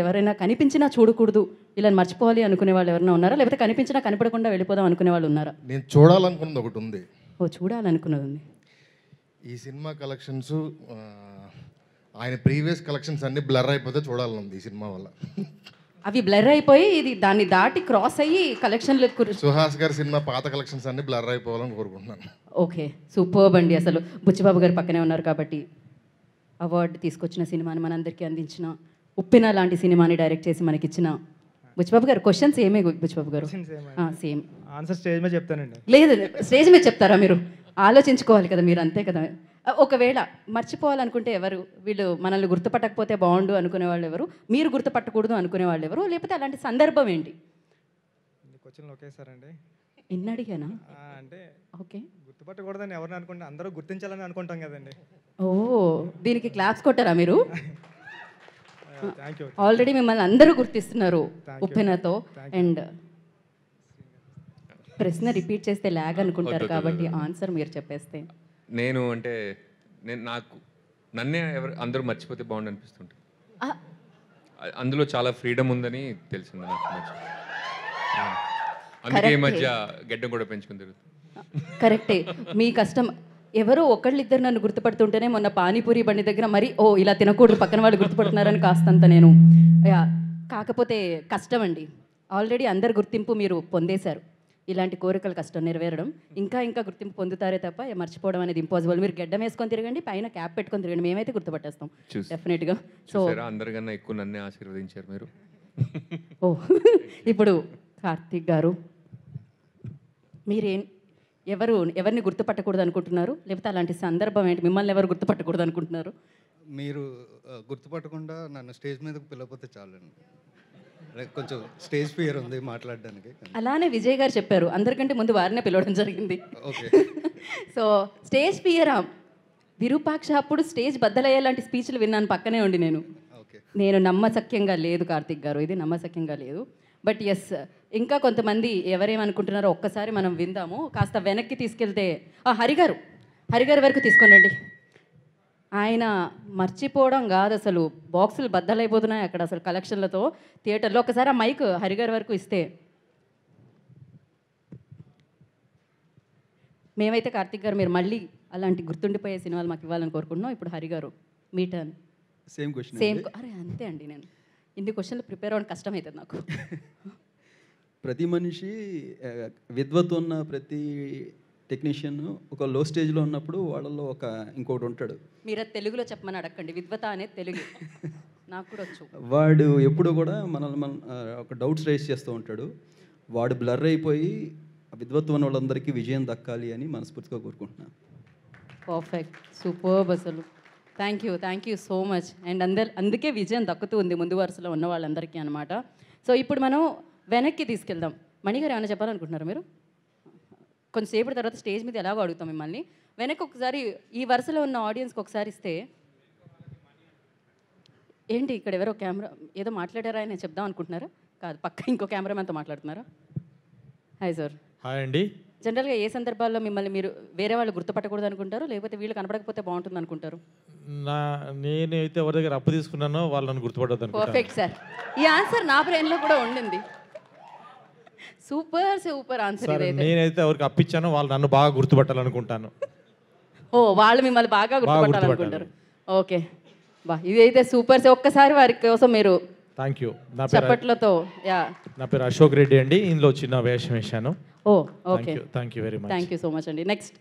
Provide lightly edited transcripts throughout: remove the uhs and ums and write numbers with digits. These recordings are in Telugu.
ఎవరైనా కనిపించినా చూడకూడదు, ఇలా మర్చిపోవాలి అనుకునే వాళ్ళు ఎవరైనా ఉన్నారా? లేకపోతే కనిపించినా కనపడకుండా వెళ్ళిపోదాం అనుకునే వాళ్ళు ఉన్నారా? నేను చూడాలనుకున్నది ఒకటి ఉంది. ఓ, చూడాలనుకున్నది ఉంది. ఈ సినిమా కలెక్షన్స్ ఆయన ప్రీవియస్ కలెక్షన్స్ అన్ని బ్లర్ అయిపోతే చూడాలనుంది ఈ సినిమా వల్ల. అవి బ్లర్ అయిపోయి ఇది దాన్ని దాటి క్రాస్ అయ్యి కలెక్షన్లు. సుహాస్ గారి సినిమా పాత కలెక్షన్స్ అన్ని బ్లర్ అయిపోవాలని కోరుకుంటున్నాను. ఓకే, సూపర్బ్ అండి. అసలు బుచ్చిబాబు గారు పక్కనే ఉన్నారు కాబట్టి అవార్డు తీసుకొచ్చిన సినిమాని మనందరికీ అందించిన, ఉప్పెన లాంటి సినిమాని డైరెక్ట్ చేసి మనకిచ్చిన బుచ్చిబాబు గారు. క్వశ్చన్స్ ఏమే బుచ్చిబాబు గారు? సేమ్ ఆన్సర్ స్టేజ్ మీద చెప్తానండి. లేదు, స్టేజ్ మీద చెప్తారా? మీరు ఆలోచించుకోవాలి కదా, మీరు అంతే కదా. ఒకవేళ మర్చిపోవాలనుకుంటే ఎవరు? వీళ్ళు మనల్ని గుర్తుపట్టకపోతే బాగుండు అనుకునే వాళ్ళు ఎవరు? మీరు గుర్తుపట్టకూడదు అనుకునే వాళ్ళు ఎవరు? లేకపోతే అలాంటి సందర్భం ఏంటి? క్వశ్చన్ ఒకేసారండి. ఎన్ని అడిగానా? అంటే ఓకే, గుర్తుపట్టకూడదని ఎవరిని అనుకుంటే అందరూ గుర్తించాలని అనుకుంటాం కదండి. ఓ, దీనికి క్లాప్స్ కొట్టారా మీరు? Thank you. ఆల్రెడీ మిమ్మల్ని అందరూ గుర్తిస్తున్నారు ఉప్పెనతో. అండ్ ప్రశ్న రిపీట్ చేస్తే ల్యాగ్ అనుకుంటారు కాబట్టి ఆన్సర్ మీరు చెప్పేస్తే. నేను నాకు నన్నే అందరూ మర్చిపోతే బాగుండు అనిపిస్తుంటుంది. అందులో చాలా ఫ్రీడమ్ ఉందని తెలిసింది నాకు. అందుకే ఈ మధ్య గడ్డం కూడా పెంచుకుని తిరుగుతుంది. కరెక్టే, మీ కష్టం. ఎవరో ఒకళ్ళిద్దరు నన్ను గుర్తుపడుతుంటేనే మొన్న పానీపూరి బండి దగ్గర మరి ఇలా తినకూడదు, పక్కన వాళ్ళు గుర్తుపడుతున్నారని కాస్తంత నేను. కాకపోతే కష్టం అండి. ఆల్రెడీ అందరు గుర్తింపు మీరు పొందేశారు. ఇలాంటి కోరికలు కష్టం నెరవేరడం. ఇంకా ఇంకా గుర్తింపు పొందుతారే తప్ప మర్చిపోవడం అనేది ఇంపాసిబుల్. మీరు గడ్డం వేసుకొని తిరగండి, పైన క్యాప్ పెట్టుకొని తిరగండి, మేమైతే గుర్తుపట్టేస్తాం డెఫినెట్గా. సో అందరికన్నా ఎక్కువ నన్నే ఆశీర్వదించారు మీరు. ఓ, ఇప్పుడు కార్తీక్ గారు, ఎవరిని గుర్తుపట్టకూడదు అనుకుంటున్నారు? లేకపోతే అలాంటి సందర్భం ఏంటి? మిమ్మల్ని ఎవరు గుర్తుపట్టకూడదు అనుకుంటున్నారు? మీరు గుర్తుపట్టకుండా నన్ను స్టేజ్ మీదకి పిలవకపోతే చాలండి. కొంచెం స్టేజ్ ఫియర్ ఉంది మాట్లాడడానికి. అలానే విజయ్ గారు చెప్పారు, అందరికంటే ముందు వారినే పిలవడం జరిగింది. ఓకే. సో స్టేజ్ ఫియరా? విరూపాక్ష అప్పుడు స్టేజ్ బద్దలయ్యేలాంటి స్పీచ్లు విన్నాను పక్కనే ఉండి. నేను నమ్మశక్యంగా లేదు కార్తీక్ గారు, ఇది నమ్మశక్యంగా లేదు. బట్ ఎస్, ఇంకా కొంతమంది ఎవరేమనుకుంటున్నారో ఒక్కసారి మనం విందాము. కాస్త వెనక్కి తీసుకెళ్తే హరిగారు వరకు తీసుకొనండి. ఆయన మర్చిపోవడం కాదు, అసలు బాక్సులు బద్దలైపోతున్నాయి అక్కడ అసలు కలెక్షన్లతో థియేటర్లో. ఒకసారి ఆ మైక్ హరిగారి వరకు ఇస్తే. మేమైతే కార్తీక్ గారు, మీరు మళ్ళీ అలాంటి గుర్తుండిపోయే సినిమాలు మాకు ఇవ్వాలని కోరుకుంటున్నాం. ఇప్పుడు హరిగారు, మీ టర్న్. సేమ్. అరే అంతే అండి, నేను ఇన్ని క్వశ్చన్లు ప్రిపేర్ అవ్వడం కష్టమవుతుంది నాకు. ప్రతి మనిషి విద్వత్ ఉన్న ప్రతి టెక్నీషియన్ ఒక లో స్టేజ్లో ఉన్నప్పుడు వాళ్ళలో ఇంకోటి ఉంటాడు. మీరు తెలుగులో చెప్పమని అడగండి, విద్వత అనేది తెలుగు నాకు కూడా వచ్చు. వాడు ఎప్పుడు కూడా మనల్ని ఒక డౌట్స్ రైజ్ చేస్తూ ఉంటాడు. వాడు బ్లర్ అయిపోయి విద్వత్వం ఉన్న వాళ్ళందరికీ విజయం దక్కాలి అని మనస్ఫూర్తిగా కోరుకుంటున్నాను. పర్ఫెక్ట్, సూపర్బ్ అసలు. Thank you so much. And అందుకే విజయం దక్కుతూ ఉంది ముందు వరుసలో ఉన్న వాళ్ళందరికీ అనమాట. సో ఇప్పుడు మనం వెనక్కి తీసుకెళ్దాం. మణిగారు ఏమైనా చెప్పాలనుకుంటున్నారా మీరు? కొంచెంసేపటి తర్వాత స్టేజ్ మీద ఎలాగో అడుగుతాం మిమ్మల్ని. వెనక్కి ఒకసారి ఈ వరుసలో ఉన్న ఆడియన్స్కి ఒకసారి ఇస్తే. ఏంటి ఇక్కడ ఎవరో కెమెరా ఏదో మాట్లాడారా అని చెప్దాం అనుకుంటున్నారా? కాదు, పక్క ఇంకో కెమెరామెన్తో మాట్లాడుతున్నారా? Hi sir. హాయ్ అండి. జనరల్గా ఏ సందర్భాల్లో మిమ్మల్ని మీరు వేరే వాళ్ళు గుర్తుపట్టకూడదు అనుకుంటారు, లేకపోతే వీళ్ళు కనపడకపోతే బాగుంటుంది అనుకుంటారు? నేనైతే ఎవరి దగ్గర అప్పు తీసుకున్నానో వాళ్ళని గుర్తుపట్టదు. పర్ఫెక్ట్ సార్, ఈ ఆన్సర్ నా బ్రెయిన్లో కూడా ఉండింది. సూపర్ ఆన్సర్ ఇదైతే. నేనైతే ఎవరికి అప్పిచ్చానో వాళ్ళు నన్ను బాగా గుర్తుపట్టాలనుకుంటాను. ఓ, వాళ్ళు మిమ్మల్ని బాగా గుర్తుపట్టాలనుకుంటారు. ఓకే, ఇదైతే సూపర్. ఒక్కసారి వారి కోసం మీరు థ్యాంక్ యూ. చప్పట్లతో. నా పేరు అశోక్ రెడ్డి అండి, ఇందులో చిన్న వేషం వేశాను. Okay, thank you very much. Thank you so much అండి. నెక్స్ట్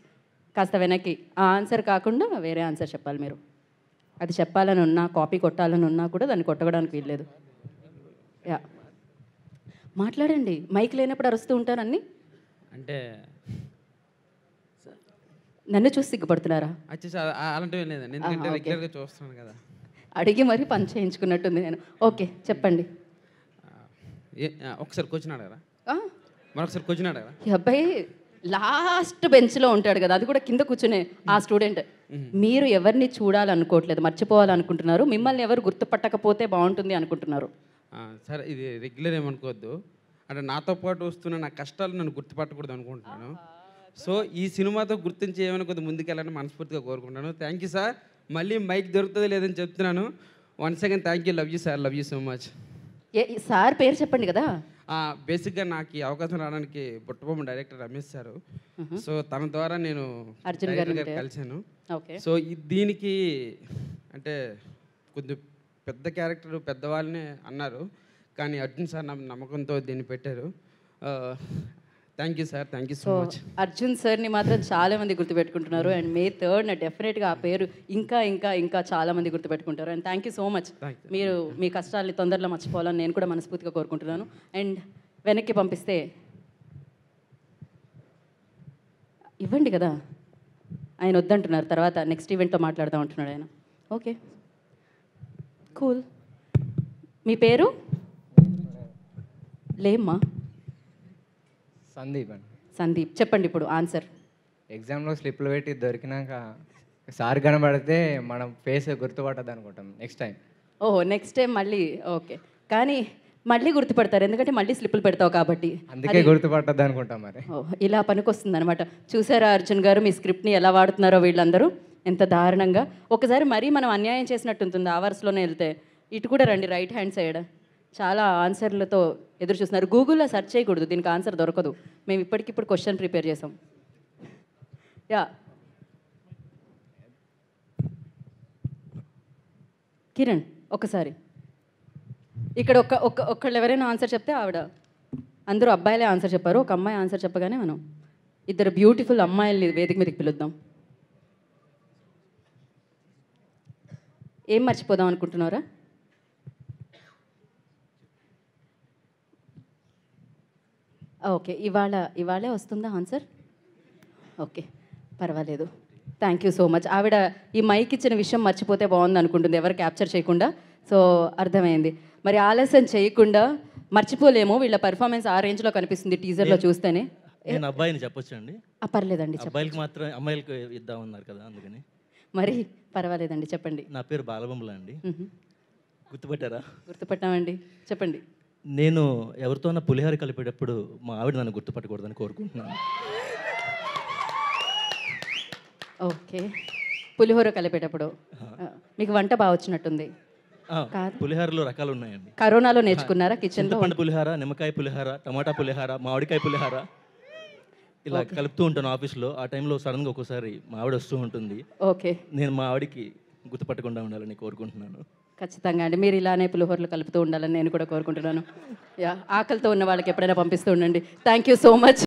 కాస్త వెనక్కి. ఆ ఆన్సర్ కాకుండా వేరే ఆన్సర్ చెప్పాలి మీరు. అది చెప్పాలని ఉన్నా, కాపీ కొట్టాలని ఉన్నా కూడా దాన్ని కొట్టడానికి వీల్లేదు. మాట్లాడండి, మైక్ లేనప్పుడు అరుస్తూ ఉంటారు అన్ని. అంటే నన్ను చూసి సిగ్గుపడుతున్నారా? అలాంటివి లేదండి, ఎందుకంటే రెగ్యులర్గా చూస్తున్నాను కదా. అడిగి మరీ పని చేయించుకున్నట్టుంది నేను. ఓకే, చెప్పండి. ఒకసారి క్వశ్చన్ అడగరా? మరొకసారి క్వశ్చన్ అడగరా? ఈ అబ్బాయి లాస్ట్ బెంచ్లో ఉంటాడు కదా, అది కూడా కింద కూర్చునే ఆ స్టూడెంట్. మీరు ఎవరిని చూడాలనుకోవట్లేదు, మర్చిపోవాలనుకుంటున్నారు, మిమ్మల్ని ఎవరు గుర్తుపట్టకపోతే బాగుంటుంది అనుకుంటున్నారు? సరే, ఇది రెగ్యులర్ ఏమనుకోవద్దు. అంటే నాతో పాటు వస్తున్న నా కష్టాలు నన్ను గుర్తుపట్టకూడదు అనుకుంటున్నాను. సో ఈ సినిమాతో గుర్తించి ఏమైనా కొద్దిగా ముందుకెళ్ళాలని మనస్ఫూర్తిగా కోరుకుంటున్నాను. Thank you sir. మళ్ళీ మైక్ దొరుకుతుంది లేదని చెప్తున్నాను. Once again thank you. Love you sir, love you so much. Sir పేరు చెప్పండి కదా. బేసిక్గా నాకు ఈ అవకాశం రావడానికి బుట్టబొమ్మ డైరెక్టర్ రమేష్ సారు. సో తన ద్వారా నేను అర్జున్ డైరెక్టర్ గారిని గారు కలిశాను. ఓకే. సో దీనికి అంటే కొంచెం పెద్ద క్యారెక్టర్ పెద్దవాళ్ళనే అన్నారు, కానీ అర్జున్ సార్ నమ్మకంతో దీన్ని పెట్టారు. Thank you sir, thank you so much. Arjun సార్ని మాత్రం చాలా మంది గుర్తుపెట్టుకుంటున్నారు. అండ్ May 3rd డెఫినెట్గా ఆ పేరు ఇంకా ఇంకా ఇంకా చాలా మంది గుర్తుపెట్టుకుంటారు. And thank you so much. మీరు మీ కష్టాలని తొందరలో మర్చిపోవాలని నేను కూడా మనస్ఫూర్తిగా కోరుకుంటున్నాను. అండ్ వెనక్కి పంపిస్తే ఇవ్వండి కదా, ఆయన వద్దంటున్నారు, తర్వాత నెక్స్ట్ ఈవెంట్లో మాట్లాడదాం అంటున్నాడు ఆయన. Okay, cool. మీ పేరు? లేమ్మా. సందీప్ అండి. సందీప్, చెప్పండి ఇప్పుడు ఆన్సర్. ఎగ్జామ్లో స్లిప్లు పెట్టి దొరికినాక సార్ కనబడితే మనం ఫేస్ గుర్తుపట్టదు అనుకుంటాం నెక్స్ట్ టైం. ఓహో, నెక్స్ట్ టైం మళ్ళీ. ఓకే, కానీ మళ్ళీ గుర్తుపడతారు ఎందుకంటే మళ్ళీ స్లిప్పులు పెడతావు కాబట్టి. అందుకే గుర్తుపట్టద్దు అనుకుంటాం మరి. ఇలా పనికొస్తుంది అనమాట. చూసారా అర్జున్ గారు, మీ స్క్రిప్ట్ని ఎలా వాడుతున్నారో వీళ్ళందరూ, ఎంత దారుణంగా. ఒకసారి మరీ మనం అన్యాయం చేసినట్టు ఉంటుంది అవర్స్లోనే వెళ్తే. ఇటు కూడా రండి, రైట్ హ్యాండ్ సైడ్ చాలా ఆన్సర్లతో ఎదురు చూస్తున్నారు. గూగుల్లో సెర్చ్ చేయకూడదు, దీనికి ఆన్సర్ దొరకదు. మేము ఇప్పటికిప్పుడు క్వశ్చన్ ప్రిపేర్ చేసాం. యా, కిరణ్ ఒకసారి ఇక్కడ ఒక్కళ్ళు ఎవరైనా ఆన్సర్ చెప్తే ఆవిడ, అందరూ అబ్బాయిలే ఆన్సర్ చెప్పారు, ఒక అమ్మాయి ఆన్సర్ చెప్పగానే మనం ఇద్దరు బ్యూటిఫుల్ అమ్మాయిల్ని వేదిక మీదకి పిలుద్దాం. ఏం మర్చిపోదాం అనుకుంటున్నారా? ఓకే, ఇవాళే వస్తుందా ఆన్సర్? ఓకే, పర్వాలేదు. Thank you so much. ఆవిడ ఈ మైక్ ఇచ్చిన విషయం మర్చిపోతే బాగుంది అనుకుంటుంది, ఎవరు క్యాప్చర్ చేయకుండా. సో అర్థమైంది. మరి ఆలస్యం చేయకుండా, మర్చిపోలేము, వీళ్ళ పర్ఫార్మెన్స్ ఆ రేంజ్లో కనిపిస్తుంది టీజర్లో చూస్తేనే. నేను అబ్బాయిని చెప్పొచ్చు అండి? పర్లేదండి, అబ్బాయిలకి మాత్రం అమ్మాయిలకు ఇద్దామన్నారు కదా, అందుకని. మరి పర్వాలేదండి, చెప్పండి. నా పేరు బాలబొమ్మల అండి. గుర్తుపట్టారా? గుర్తుపట్టామండి, చెప్పండి. నేను ఎవరితోనా పులిహోర కలిపేటప్పుడు మా ఆవిడ నన్ను గుర్తుపట్టకూడదని కోరుకుంటున్నాను. ఓకే, పులిహోర కలిపేటప్పుడు మీకు వంట బాగా వచ్చినట్టుంది. పులిహోరలో రకాలు ఉన్నాయండి. కరోనాలో నేర్చుకున్నారా కిచెన్లో? పండు పులిహోర, నిమ్మకాయ పులిహోర, టమాటా పులిహోర, మామిడికాయ పులిహోర ఇలా కలుపుతూ ఉంటాను ఆఫీస్లో. ఆ టైంలో సడన్గా ఒక్కోసారి మా ఆవిడ వస్తూ ఉంటుంది. ఓకే, నేను మా ఆవిడకి గుర్తుపట్టకుండా ఉండాలని కోరుకుంటున్నాను. ఖచ్చితంగా అండి, మీరు ఇలానే పులిహోరలు కలుపుతూ ఉండాలని నేను కూడా కోరుకుంటున్నాను. యా, ఆకలితో ఉన్న వాళ్ళకి ఎప్పుడైనా పంపిస్తూ ఉండండి. Thank you so much.